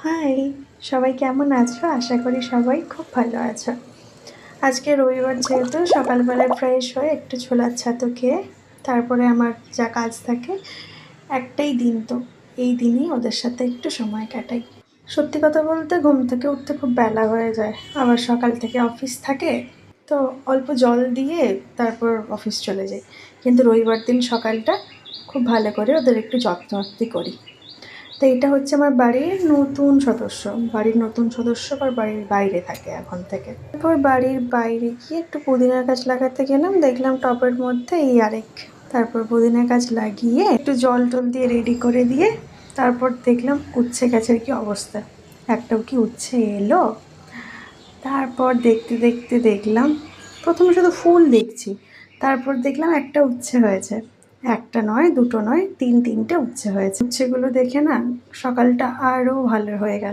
High, সবাই কেমন আছো? আশা করি সবাই খুব ভালো আছো। আজকে রবিবার যেহেতু সকালবেলায় ফ্রেশ হয়ে একটু ছোলার ছাতু খেয়ে তারপরে আমার যা কাজ থাকে, একটাই দিন তো, এই দিনই ওদের সাথে একটু সময় কাটাই। সত্যি কথা বলতে ঘুম থেকে উঠতে খুব বেলা হয়ে যায়, আবার সকাল থেকে অফিস থাকে, তো অল্প জল দিয়ে তারপর অফিস চলে যাই। কিন্তু রবিবার দিন সকালটা খুব ভালো করে ওদের একটু যত্নআত্তি করি। তো এটা হচ্ছে আমার বাড়ির নতুন সদস্য। বাড়ির নতুন সদস্য আবার বাড়ির বাইরে থাকে এখন থেকে। তারপর বাড়ির বাইরে গিয়ে একটু পুদিনা গাছ লাগাতে গেলাম, দেখলাম টবের মধ্যে এই আরেক। তারপর পুদিনা গাছ লাগিয়ে একটু জল টল দিয়ে রেডি করে দিয়ে তারপর দেখলাম উচ্ছে গাছের কি অবস্থা, একটাও কি উচ্ছে এলো। তারপর দেখতে দেখতে দেখলাম, প্রথমে শুধু ফুল দেখছি, তারপর দেখলাম একটা উচ্ছে হয়েছে। একটা নয়, দুটো নয়, তিনটে উচ্ছে হয়েছে। উচ্ছেগুলো দেখে না সকালটা আরও ভালো হয়ে গেল।